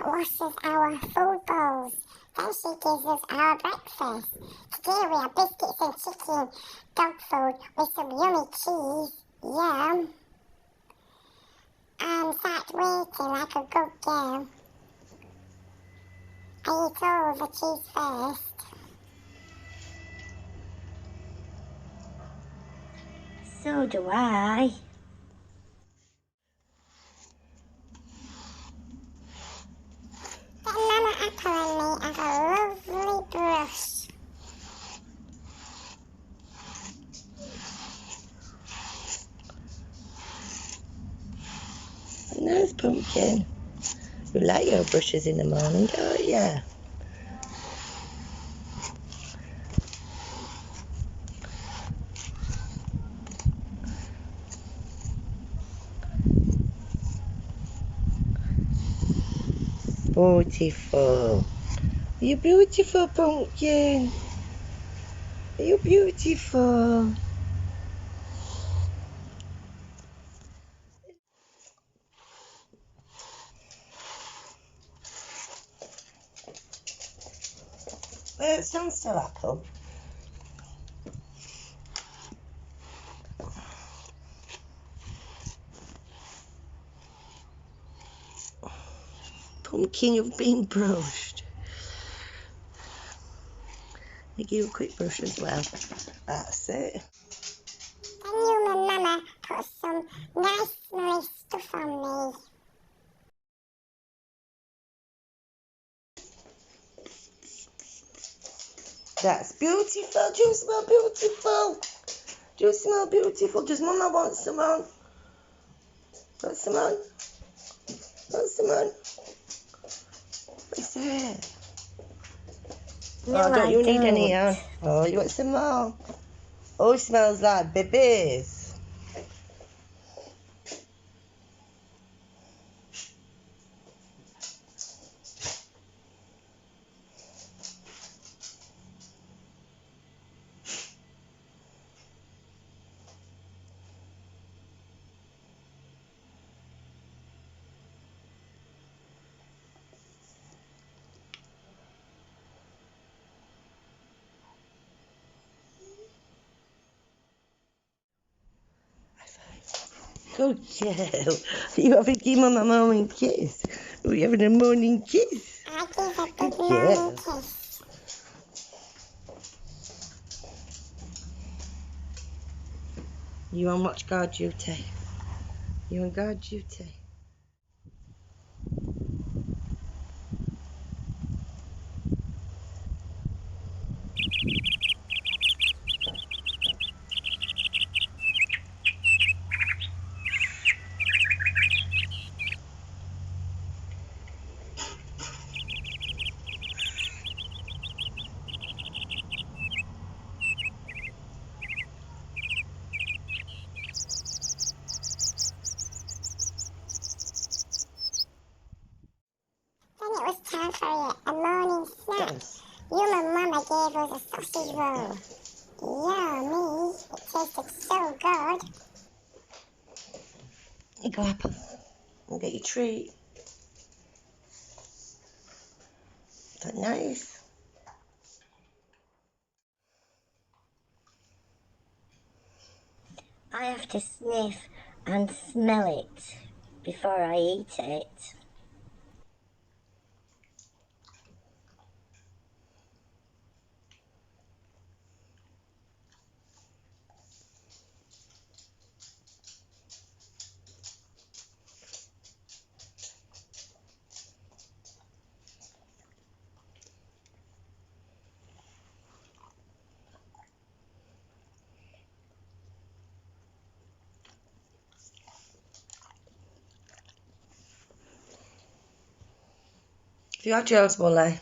washes our food bowls. Then she gives us our breakfast. Today we have biscuits and chicken, dog food with some yummy cheese. Yum. I'm sat waiting like a good girl. I eat all the cheese first. So do I. Then Mama Apple and me have a lovely brush. Nice pumpkin. You like your brushes in the morning, don't you? Beautiful. You beautiful, pumpkin. You beautiful. Stand still, Apple. Pumpkin, you've been brushed. I give you a quick brush as well. That's it. Then you and Mama put some nice smelly stuff on me. That's beautiful. Do you smell beautiful? Do you smell beautiful? Does Mama want some on? Want some on? Want some on? What's that? No, Oh, don't you need any don't. on? Oh, you want some more? Oh, it smells like babies. Good girl. You having to give Mama a morning kiss? Are you having a morning kiss? I give a Good big morning girl. kiss. You on watch guard duty? You on guard duty? Then it was time for a morning snack. Yes. You and Mama gave us a sausage roll. Yummy. It tasted so good. Here you go, Apple. And get your treat. Is that nice? I have to sniff and smell it before I eat it. Have you had yours, Wooly?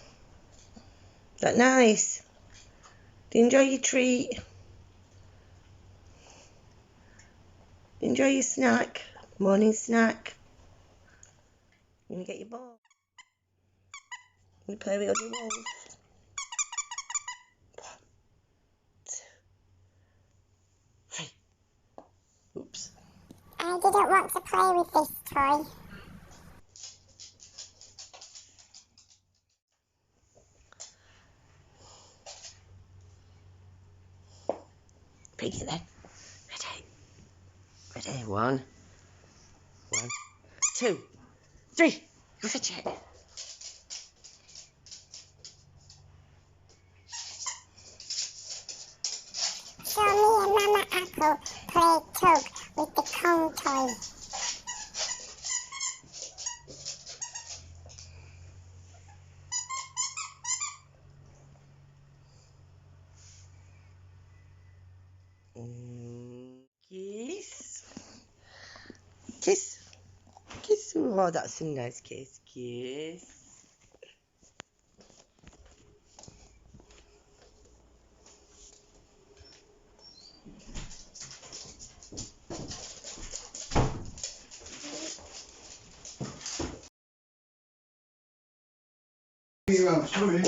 Is that nice? Do you enjoy your treat? Enjoy your snack? Morning snack? You gonna get your ball? You play with your balls? 1, 2, 3. Oops. I didn't want to play with this toy. Take it then. Ready? One, two, three. Go fetch it. So me and Mama Apple played tug with the cone toy. Kiss. Kiss. Kiss. Oh, that's a nice kiss. Kiss. Sorry.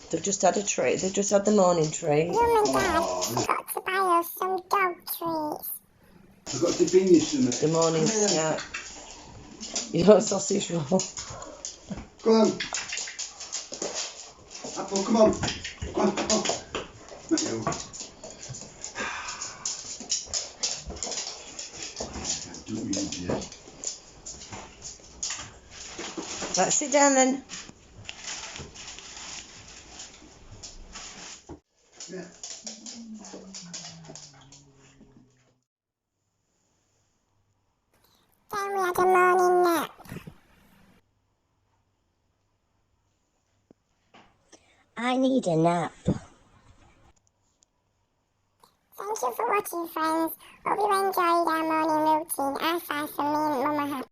They've just had a treat. They've just had the morning treat. Mum and Dad got to buy us some dog treats. I've got to bring you some. The morning snack. You got a sausage roll. Come on. Apple, come on. Come on, come on. Not you. Don't you, dear. Right, sit down then. Yeah. Then we had a morning nap. I need a nap. Thank you for watching, friends. Hope you enjoyed our